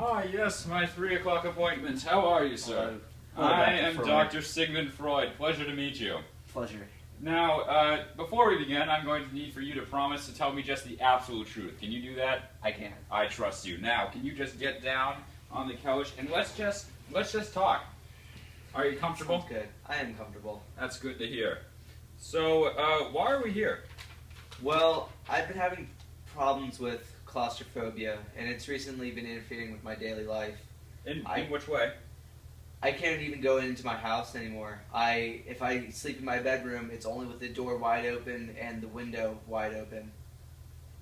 Ah, yes, my 3 o'clock appointment. How are you, sir? Hello, I Dr. am Freud. Dr. Sigmund Freud. Pleasure to meet you. Pleasure. Now, before we begin, I'm going to need for you to promise to tell me just the absolute truth. Can you do that? I can. I trust you. Now, can you just get down on the couch and let's just talk. Are you comfortable? Sounds good. I am comfortable. That's good to hear. So, why are we here? Well, I've been having problems with claustrophobia, and it's recently been interfering with my daily life. In which way? I can't even go into my house anymore. If I sleep in my bedroom, it's only with the door wide open and the window wide open.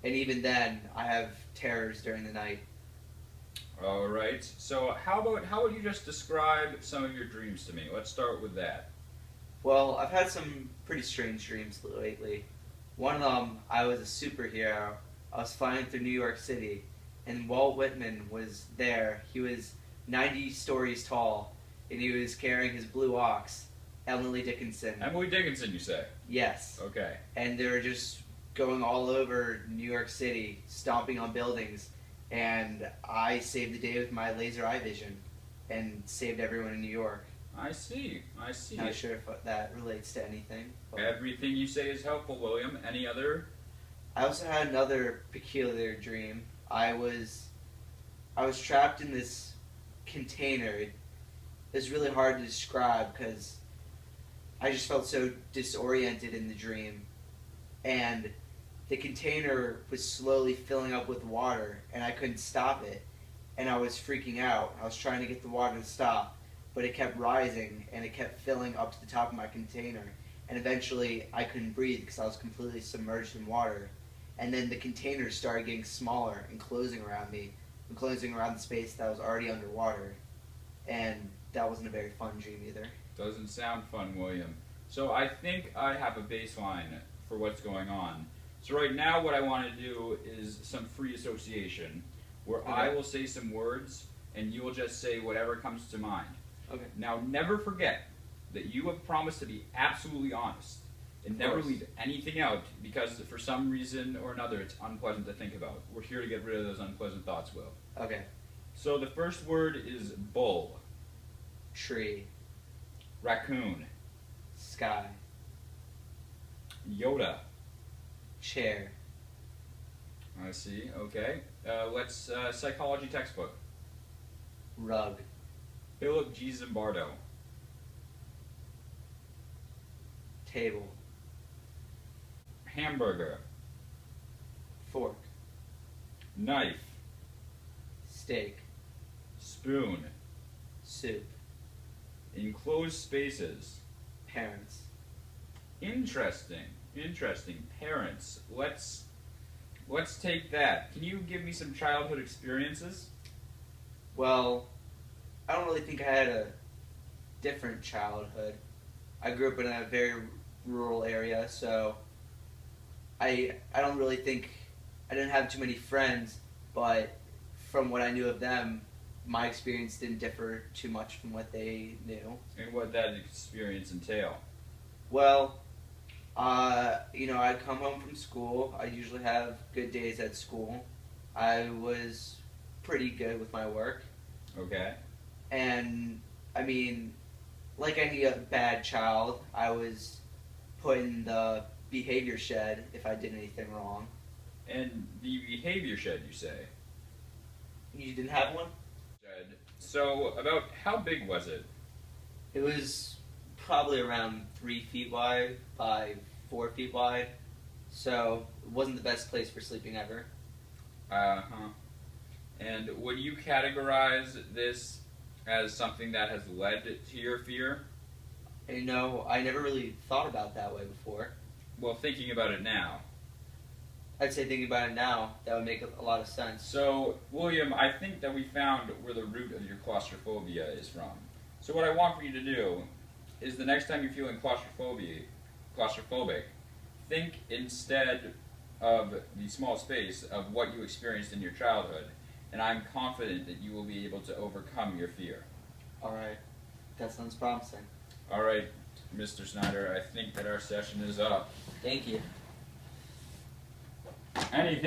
And even then, I have terrors during the night. All right. So, how would you just describe some of your dreams to me? Let's start with that. Well, I've had some pretty strange dreams lately. One of them, I was a superhero. I was flying through New York City, and Walt Whitman was there. He was 90 stories tall, and he was carrying his blue ox, Emily Dickinson. Emily Dickinson, you say? Yes. Okay. And they were just going all over New York City, stomping on buildings, and I saved the day with my laser eye vision and saved everyone in New York. I see. Not sure if that relates to anything. But Everything you say is helpful, William. Any other? I also had another peculiar dream. I was trapped in this container. It was really hard to describe because I just felt so disoriented in the dream. And the container was slowly filling up with water, and I couldn't stop it. And I was freaking out. I was trying to get the water to stop, but it kept rising, and it kept filling up to the top of my container. And eventually, I couldn't breathe because I was completely submerged in water. And then the container started getting smaller and closing around me, and closing around the space that was already underwater. And that wasn't a very fun dream either. Doesn't sound fun, William. So I think I have a baseline for what's going on. So right now what I want to do is some free association, where Okay. I will say some words, and you will just say whatever comes to mind. Okay. Now never forget that you have promised to be absolutely honest, and never course. leave anything out, because for some reason or another it's unpleasant to think about. We're here to get rid of those unpleasant thoughts, Will. Okay. So the first word is bull, Tree. raccoon, Sky. Yoda. Chair. I see, okay. Let's psychology textbook. Rug. Philip G. Zimbardo. Table. Hamburger. Fork. Knife. Steak. Spoon. Soup. Enclosed spaces. Parents. Interesting. Parents. Let's take that. Can you give me some childhood experiences? Well, I don't really think I had a different childhood. I grew up in a very rural area, so I don't really think I didn't have too many friends, but from what I knew of them, my experience didn't differ too much from what they knew. And what that experience entail? Well, I'd come home from school. I usually have good days at school. I was pretty good with my work. Okay. And, I mean, like any bad child, I was put in the behavior shed if I did anything wrong. And the behavior shed, you say? You didn't have one? Shed. So, about how big was it? It was probably around 3 feet wide by 4 feet wide, so it wasn't the best place for sleeping ever. Uh-huh. And would you categorize this as something that has led to your fear? And, I never really thought about that way before. Well, thinking about it now. I'd say thinking about it now, that would make a lot of sense. So, William, I think that we found where the root of your claustrophobia is from. So what I want for you to do is the next time you're feeling claustrophobic, think instead of the small space of what you experienced in your childhood, and I'm confident that you will be able to overcome your fear. Alright, that sounds promising. All right, Mr. Snyder, I think that our session is up. Thank you. Anything